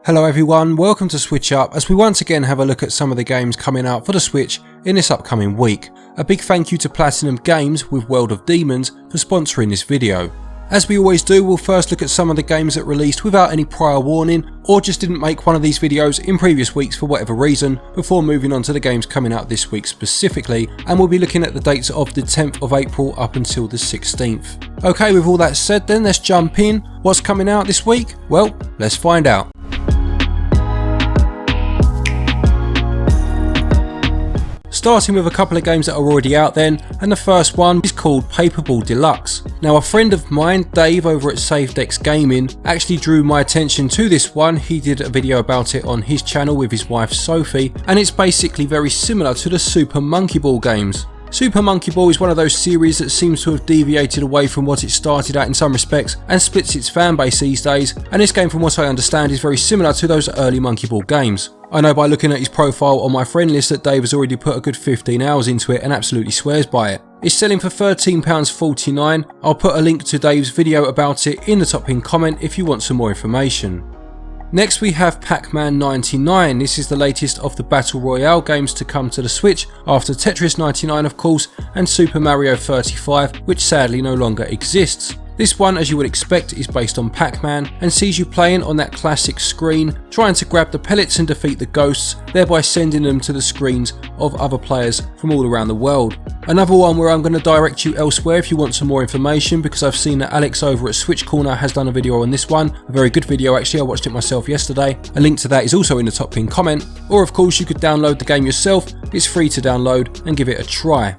Hello everyone, welcome to SwitchUp as we once again have a look at some of the games coming out for the Switch in this upcoming week. A big thank you to Platinum Games with World of Demons for sponsoring this video. As we always do, we'll first look at some of the games that released without any prior warning or just didn't make one of these videos in previous weeks for whatever reason, before moving on to the games coming out this week specifically, and we'll be looking at the dates of the 10th of April up until the 16th. Okay, with all that said then, let's jump in. What's coming out this week? Well, let's find out. Starting with a couple of games that are already out then, and the first one is called Paperball Deluxe. Now a friend of mine, Dave over at SafeDex Gaming, actually drew my attention to this one. He did a video about it on his channel with his wife Sophie, and it's basically very similar to the Super Monkey Ball games. Super Monkey Ball is one of those series that seems to have deviated away from what it started at in some respects and splits its fan base these days, and this game from what I understand is very similar to those early Monkey Ball games. I know by looking at his profile on my friend list that Dave has already put a good 15 hours into it and absolutely swears by it. It's selling for £13.49. I'll put a link to Dave's video about it in the top pinned comment if you want some more information. Next we have Pac-Man 99. This is the latest of the Battle Royale games to come to the Switch after Tetris 99 of course and Super Mario 35, which sadly no longer exists. This one, as you would expect, is based on Pac-Man and sees you playing on that classic screen, trying to grab the pellets and defeat the ghosts, thereby sending them to the screens of other players from all around the world. Another one where I'm going to direct you elsewhere if you want some more information, because I've seen that Alex over at Switch Corner has done a video on this one, a very good video actually. I watched it myself yesterday. A link to that is also in the top pinned comment, or of course you could download the game yourself. It's free to download and give it a try.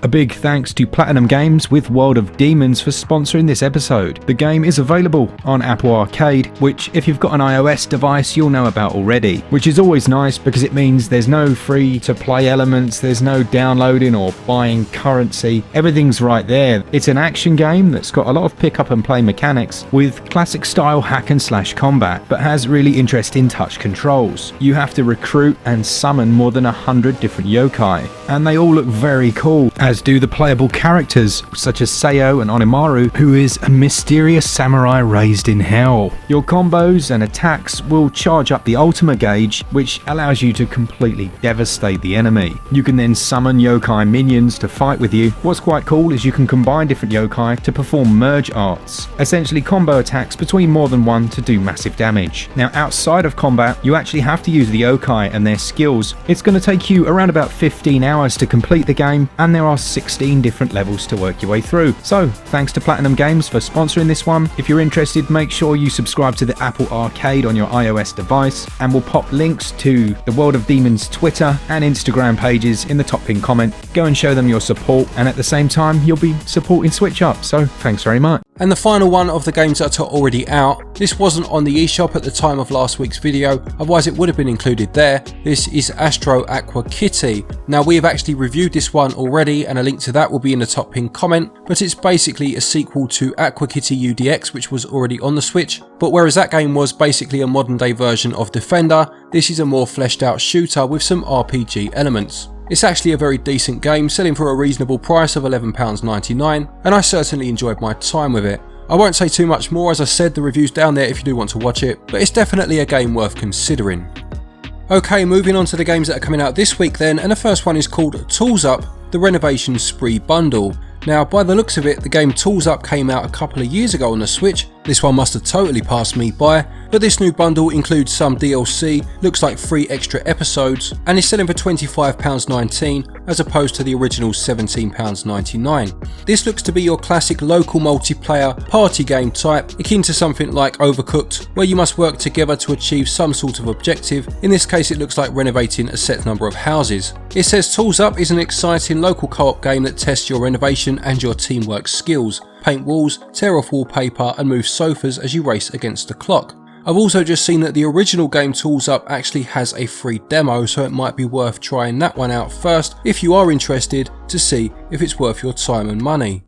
A big thanks to Platinum Games with World of Demons for sponsoring this episode. The game is available on Apple Arcade, which if you've got an iOS device you'll know about already, which is always nice because it means there's no free to play elements, there's no downloading or buying currency, everything's right there. It's an action game that's got a lot of pick up and play mechanics with classic style hack and slash combat, but has really interesting touch controls. You have to recruit and summon more than 100 different yokai, and they all look very cool, as do the playable characters such as Sayo and Onimaru, who is a mysterious samurai raised in hell. Your combos and attacks will charge up the ultimate gauge, which allows you to completely devastate the enemy. You can then summon yokai minions to fight with you. What's quite cool is you can combine different yokai to perform merge arts, essentially combo attacks between more than one to do massive damage. Now outside of combat you actually have to use the yokai and their skills. It's going to take you around about 15 hours to complete the game, and there are 16 different levels to work your way through. So thanks to Platinum Games for sponsoring this one. If you're interested, make sure you subscribe to the Apple Arcade on your iOS device, and we'll pop links to the World of Demons Twitter and Instagram pages in the top pinned comment. Go and show them your support, and at the same time you'll be supporting SwitchUp, so thanks very much. And the final one of the games that are already out. This wasn't on the eShop at the time of last week's video, otherwise it would have been included there. This is Astro Aqua Kitty. Now we have actually reviewed this one already, and a link to that will be in the top pinned comment, but it's basically a sequel to Aqua Kitty UDX, which was already on the Switch. But whereas that game was basically a modern day version of Defender, this is a more fleshed out shooter with some RPG elements. It's actually a very decent game, selling for a reasonable price of £11.99, and I certainly enjoyed my time with it. I won't say too much more, as I said, the review's down there if you do want to watch it, but it's definitely a game worth considering. Okay, moving on to the games that are coming out this week then, and the first one is called Tools Up, the Renovation Spree Bundle. Now by the looks of it, the game Tools Up came out a couple of years ago on the Switch. This one must have totally passed me by, but this new bundle includes some DLC, looks like 3 extra episodes, and is selling for £25.19 as opposed to the original £17.99. This looks to be your classic local multiplayer party game type, akin to something like Overcooked, where you must work together to achieve some sort of objective. In this case it looks like renovating a set number of houses. It says Tools Up is an exciting local co-op game that tests your renovation and your teamwork skills. Paint walls, tear off wallpaper and move sofas as you race against the clock. I've also just seen that the original game Tools Up actually has a free demo, so it might be worth trying that one out first if you are interested, to see if it's worth your time and money.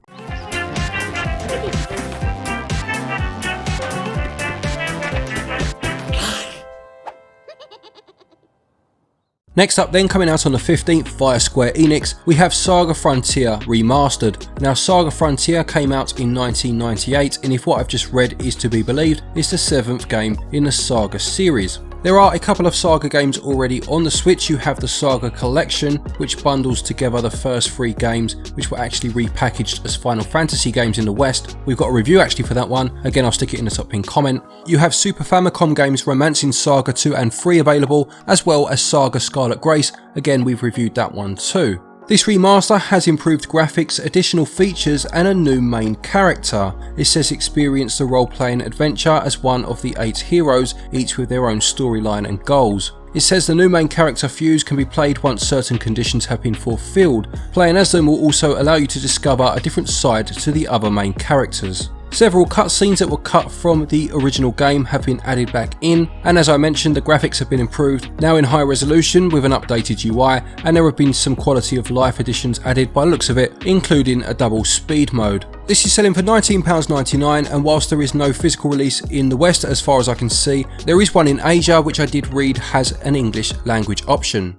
Next up then, coming out on the 15th via Square Enix, we have SaGa Frontier Remastered. Now SaGa Frontier came out in 1998, and if what I've just read is to be believed, it's the 7th game in the SaGa series. There are a couple of SaGa games already on the Switch. You have the SaGa Collection, which bundles together the first 3 games, which were actually repackaged as Final Fantasy games in the West. We've got a review actually for that one. Again, I'll stick it in the top pinned comment. You have Super Famicom games Romancing Saga 2 and 3 available, as well as SaGa Scarlet Grace. Again, we've reviewed that one too. This remaster has improved graphics, additional features and a new main character. It says experience the role-playing adventure as one of the 8 heroes, each with their own storyline and goals. It says the new main character Fuse can be played once certain conditions have been fulfilled. Playing as them will also allow you to discover a different side to the other main characters. Several cutscenes that were cut from the original game have been added back in, and as I mentioned, the graphics have been improved, now in high resolution with an updated UI, and there have been some quality of life additions added by the looks of it, including a double speed mode. This is selling for £19.99, and whilst there is no physical release in the West as far as I can see, there is one in Asia which I did read has an English language option.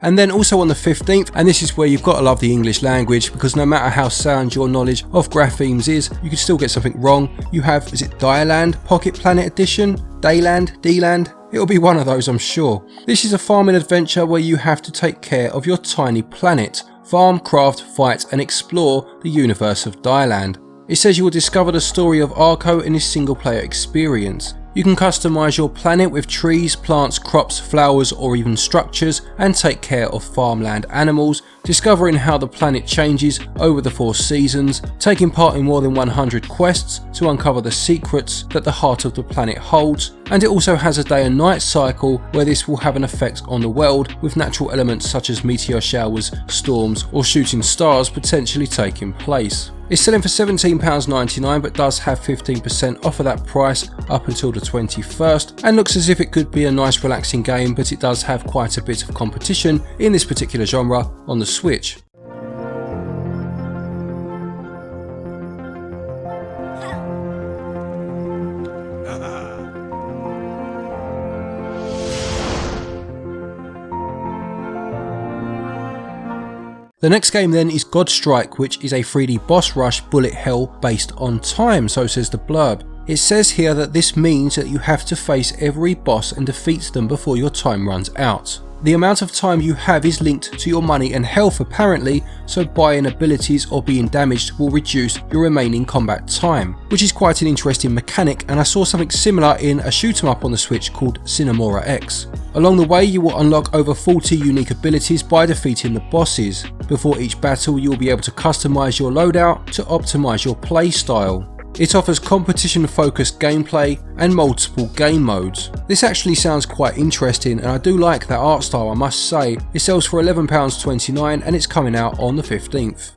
And then also on the 15th, and this is where you've got to love the English language, because no matter how sound your knowledge of graphemes is, you can still get something wrong. You have, is it Deiland Pocket Planet Edition? Deiland? It'll be one of those, I'm sure. This is a farming adventure where you have to take care of your tiny planet, farm, craft, fight and explore the universe of Deiland. It says you will discover the story of Arco in this single player experience. You can customise your planet with trees, plants, crops, flowers or even structures, and take care of farmland animals, discovering how the planet changes over the 4 seasons, taking part in more than 100 quests to uncover the secrets that the heart of the planet holds, and it also has a day and night cycle where this will have an effect on the world, with natural elements such as meteor showers, storms or shooting stars potentially taking place. It's selling for £17.99 but does have 15% off of that price up until the 21st, and looks as if it could be a nice relaxing game, but it does have quite a bit of competition in this particular genre on the Switch. The next game then is Godstrike, which is a 3D boss rush bullet hell based on time, so says the blurb. It says here that this means that you have to face every boss and defeat them before your time runs out. The amount of time you have is linked to your money and health apparently, so buying abilities or being damaged will reduce your remaining combat time, which is quite an interesting mechanic, and I saw something similar in a shoot 'em up on the Switch called Cinemora X. Along the way you will unlock over 40 unique abilities by defeating the bosses. Before each battle you will be able to customise your loadout to optimise your playstyle. It offers competition focused gameplay and multiple game modes. This actually sounds quite interesting, and I do like that art style, I must say. It sells for £11.29 and it's coming out on the 15th.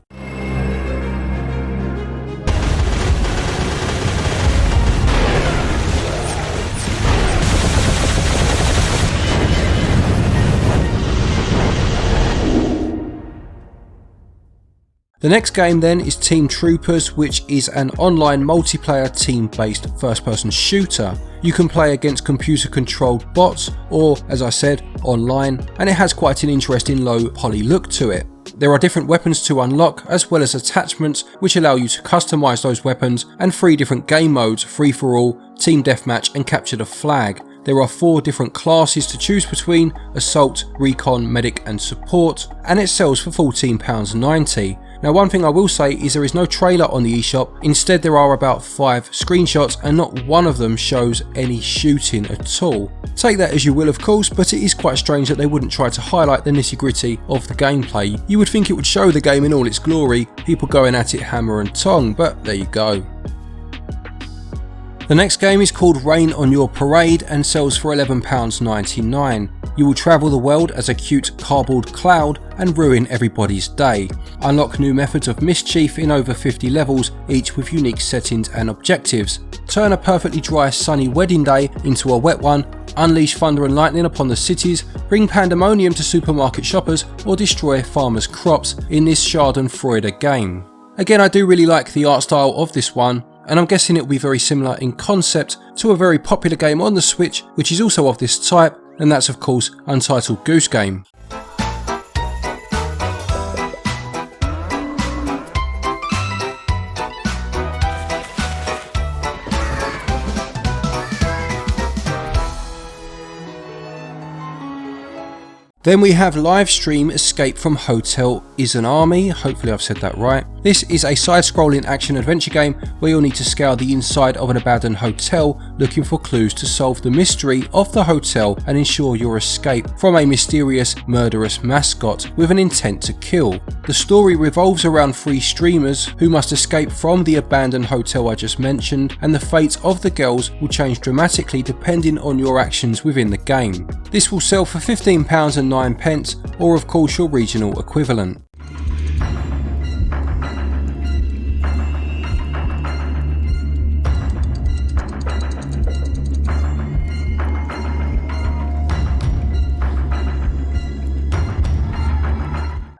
The next game then is Team Troopers, which is an online multiplayer team-based first-person shooter. You can play against computer-controlled bots or, as I said, online, and it has quite an interesting low poly look to it. There are different weapons to unlock as well as attachments which allow you to customise those weapons, and 3 different game modes: free-for-all, team deathmatch and capture the flag. There are 4 different classes to choose between: assault, recon, medic and support, and it sells for £14.90. Now one thing I will say is there is no trailer on the eShop. Instead there are about 5 screenshots and not one of them shows any shooting at all. Take that as you will of course, but it is quite strange that they wouldn't try to highlight the nitty gritty of the gameplay. You would think it would show the game in all its glory, people going at it hammer and tong, but there you go. The next game is called Rain on Your Parade and sells for £11.99. You will travel the world as a cute cardboard cloud and ruin everybody's day. Unlock new methods of mischief in over 50 levels, each with unique settings and objectives. Turn a perfectly dry sunny wedding day into a wet one. Unleash thunder and lightning upon the cities, bring pandemonium to supermarket shoppers, or destroy farmers' crops in this Schadenfreude game. Again, I do really like the art style of this one, and I'm guessing it will be very similar in concept to a very popular game on the Switch, which is also of this type, and that's of course Untitled Goose Game. Then we have Livestream Escape from Hotel Izanami, hopefully I've said that right. This is a side-scrolling action-adventure game where you'll need to scour the inside of an abandoned hotel looking for clues to solve the mystery of the hotel and ensure your escape from a mysterious, murderous mascot with an intent to kill. The story revolves around 3 streamers who must escape from the abandoned hotel I just mentioned, and the fate of the girls will change dramatically depending on your actions within the game. This will sell for £15.09, or of course your regional equivalent.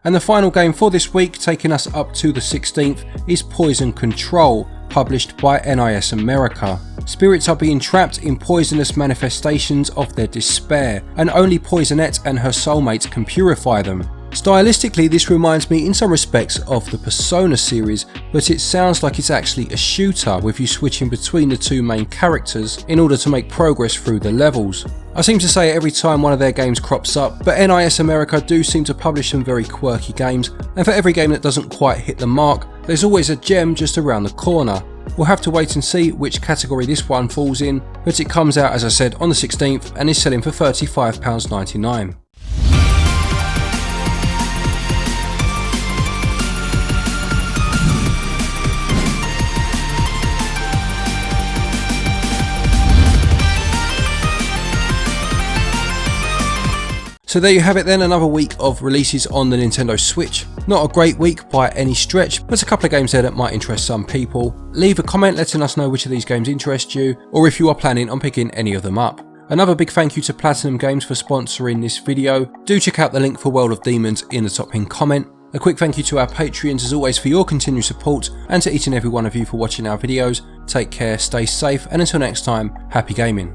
And the final game for this week, taking us up to the 16th, is Poison Control, published by NIS America. Spirits are being trapped in poisonous manifestations of their despair, and only Poisonette and her soulmate can purify them. Stylistically, this reminds me in some respects of the Persona series, but it sounds like it's actually a shooter with you switching between the 2 main characters in order to make progress through the levels. I seem to say it every time one of their games crops up, but NIS America do seem to publish some very quirky games, and for every game that doesn't quite hit the mark, there's always a gem just around the corner. We'll have to wait and see which category this one falls in, but it comes out, as I said, on the 16th and is selling for £35.99. So there you have it then, another week of releases on the Nintendo Switch. Not a great week by any stretch, but a couple of games there that might interest some people. Leave a comment letting us know which of these games interest you, or if you are planning on picking any of them up. Another big thank you to Platinum Games for sponsoring this video. Do check out the link for World of Demons in the top pinned comment. A quick thank you to our Patreons as always for your continued support, and to each and every one of you for watching our videos. Take care, stay safe, and until next time, happy gaming.